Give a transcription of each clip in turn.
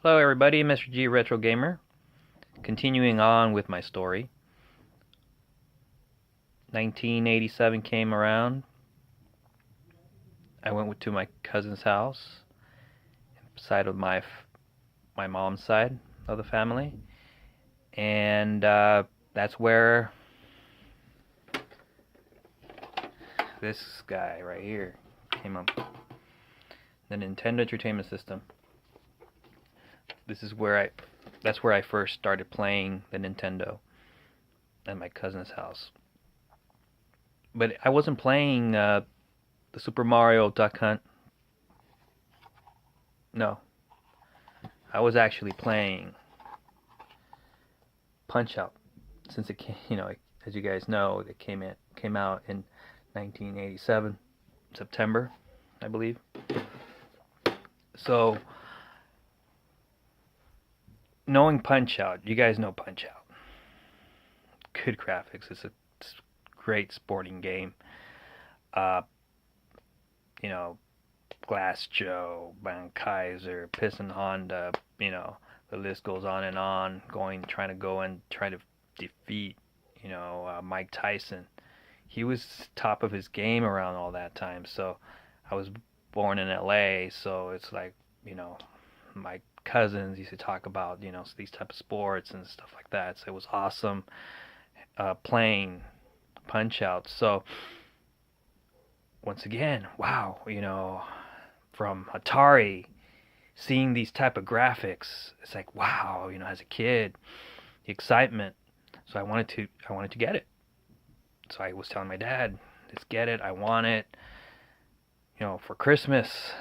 Hello everybody, Mr. G Retro Gamer. Continuing on with my story. 1987 came around. I went to my cousin's house, side of my mom's side of the family, and that's where this guy right here came up. The Nintendo Entertainment System. This is where that's where I first started playing the Nintendo at my cousin's house. But I wasn't playing the Super Mario Duck Hunt. No, I was actually playing Punch Out, since it came, as you guys know, it came out in 1987 September, I believe. So knowing Punch Out, you guys know Punch Out. Good graphics. It's a great sporting game. Uh, you know, Glass Joe, Van Kaiser, Piston Honda. The list goes on and on. Trying to go and try to defeat, Mike Tyson. He was top of his game around all that time. So I was born in LA, so it's like, my cousins used to talk about, these type of sports and stuff like that. So it was awesome playing Punch Out. So once again, wow, from Atari, seeing these type of graphics, it's like wow, as a kid, the excitement. So I wanted to get it. So I was telling my dad, let's get it. I want it, for Christmas,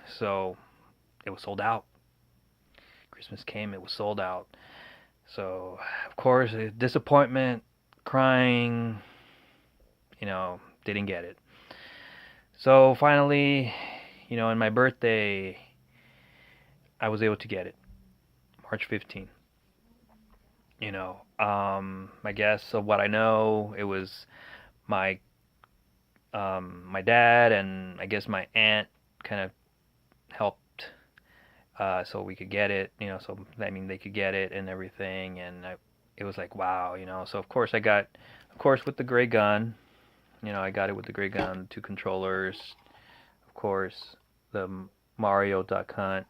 So it was sold out. Christmas came, it was sold out. So of course, disappointment, crying, didn't get it. So finally, in my birthday, I was able to get it, March 15th. I guess of what I know, it was my my dad and I guess my aunt kind of helped so we could get it, so I mean they could get it and everything, and it was like wow, So of course of course with the gray gun, I got it with the gray gun, two controllers, of course the Mario Duck Hunt,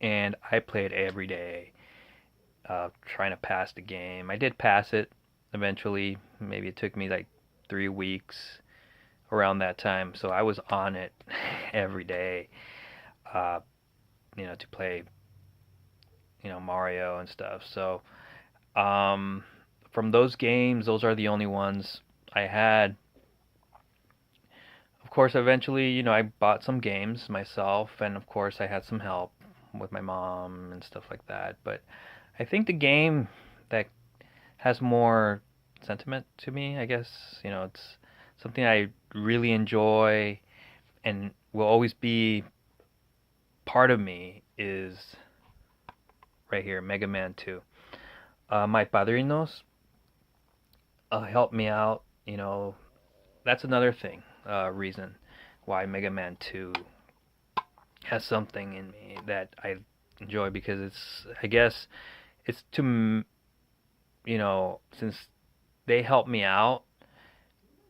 and I played every day, trying to pass the game. I did pass it eventually. Maybe it took me like 3 weeks around that time. So I was on it every day, uh, to play, Mario and stuff. So from those games, those are the only ones I had. Of course, eventually, I bought some games myself, and of course, I had some help with my mom and stuff like that. But I think the game that has more sentiment to me, I guess, it's something I really enjoy and will always be part of me is right here, Mega Man 2. My padrinos helped me out, that's another thing, reason why Mega Man 2 has something in me that I enjoy because I guess, it's to, since they helped me out,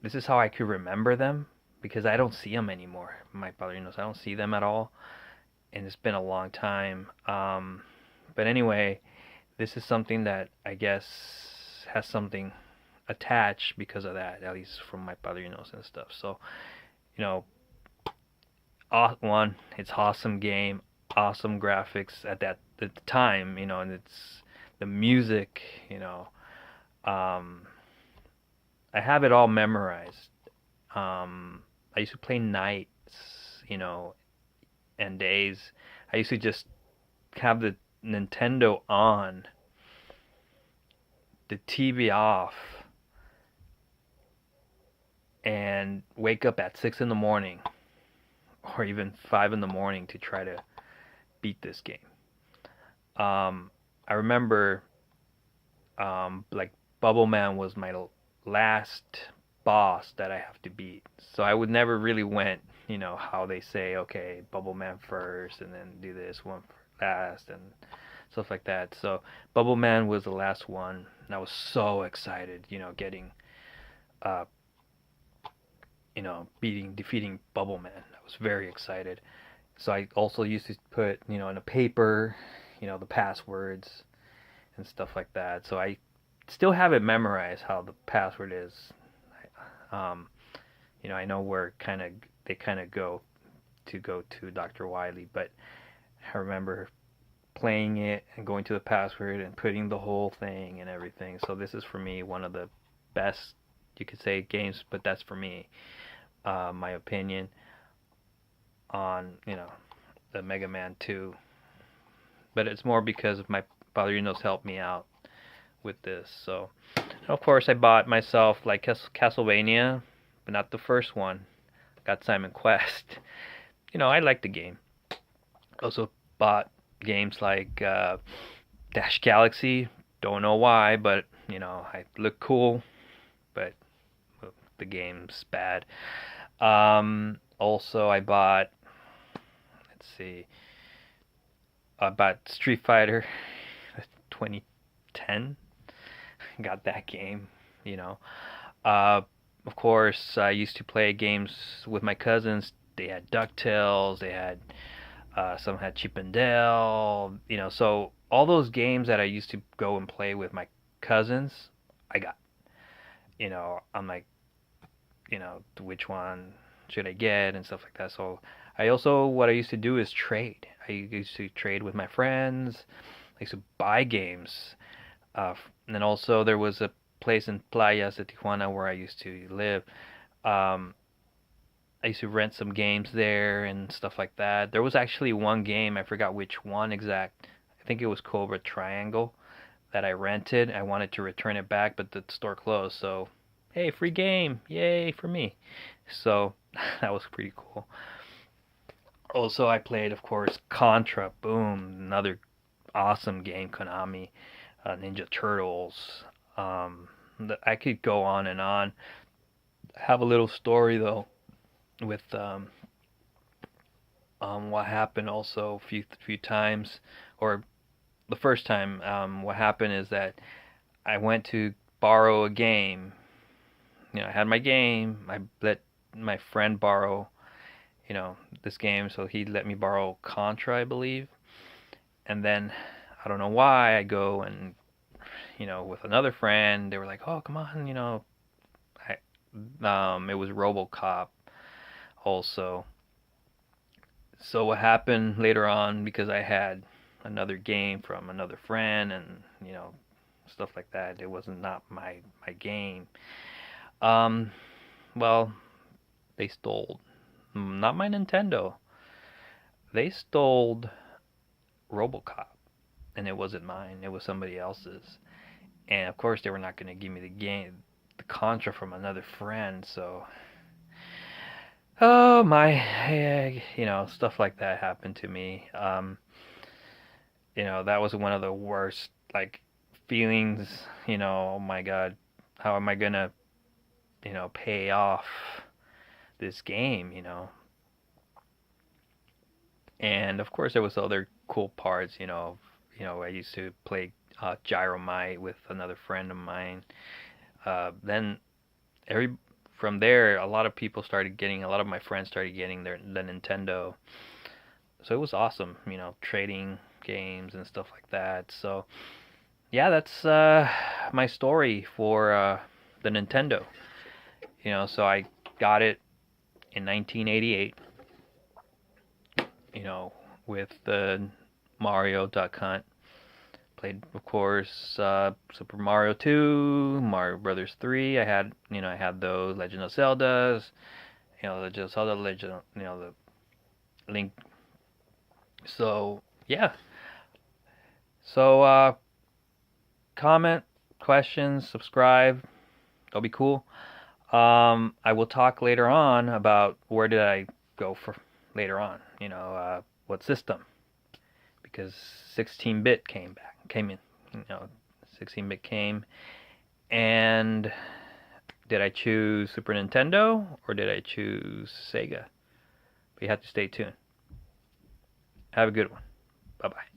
this is how I could remember them because I don't see them anymore. My padrinos, I don't see them at all, and it's been a long time. But anyway, this is something that I guess has something attached because of that, at least from my padrinos and stuff. So, you know, one, it's awesome game, awesome graphics at the time, and it's the music, um, I have it all memorized. I used to play nights, and days. I used to just have the Nintendo on, the TV off, and wake up at 6 in the morning or even 5 in the morning to try to beat this game. I remember, like Bubble Man was my last boss that I have to beat, so I would never really went. how they say, okay, Bubble Man first, and then do this one last, and stuff like that. So Bubble Man was the last one, and I was so excited, getting, uh, defeating Bubble Man. I was very excited. So I also used to put, in a paper, the passwords and stuff like that. So I still have it memorized how the password is. Um, I know where they kind of go to Dr. Wiley, but I remember playing it and going to the password and putting the whole thing and everything. So this is for me one of the best, you could say, games, but that's for me, my opinion on the Mega Man 2. But it's more because of my Padrinos helped me out with this. So of course I bought myself like Castlevania, but not the first one. Got Simon Quest. I like the game. Also bought games like Dash Galaxy. Don't know why, but I look cool, but the game's bad. Also I bought, let's see, I bought Street Fighter 2010. Got that game, you know. Uh, of course, I used to play games with my cousins. They had DuckTales. They had some had Chip and Dale. So all those games that I used to go and play with my cousins, I got. I'm like, which one should I get and stuff like that. So what I used to do is trade. I used to trade with my friends. I used to buy games. And then also there was a place in Playas de Tijuana where I used to live. Um, I used to rent some games there and stuff like that. There was actually one game, I forgot which one exact. I think it was Cobra Triangle that I rented. I wanted to return it back, but the store closed. So, hey, free game. Yay for me. So, that was pretty cool. Also, I played, of course, Contra. Boom. Another awesome game, Konami. Ninja Turtles. I could go on and on. I have a little story, though, with what happened also a few times, or the first time. What happened is that I went to borrow a game. I had my game. I let my friend borrow, this game, so he let me borrow Contra, I believe. And then I don't know why I go and with another friend. They were like, "Oh, come on, it was RoboCop also." So what happened later on, because I had another game from another friend and stuff like that, it wasn't not my game. Um, well, they stole not my Nintendo. They stole RoboCop, and it wasn't mine. It was somebody else's. And of course, they were not going to give me the game, the Contra from another friend. So, oh my, stuff like that happened to me. That was one of the worst like feelings. Oh my God, how am I gonna, pay off this game? And of course, there was other cool parts. I used to play Gyromite with another friend of mine. Then every from there, a lot of my friends started getting the Nintendo. So it was awesome, trading games and stuff like that. So yeah, that's my story for the Nintendo. So I got it in 1988. With the Mario Duck Hunt. Played, of course, Super Mario 2, Mario Brothers 3. I had those Legend of Zeldas. Legend of Zelda, the Link. So yeah. So comment, questions, subscribe. That'll be cool. I will talk later on about where did I go for later on. What system, because 16-bit came in. 16-bit came, and did I choose Super Nintendo or did I choose Sega? But you have to stay tuned. Have a good one. Bye-bye.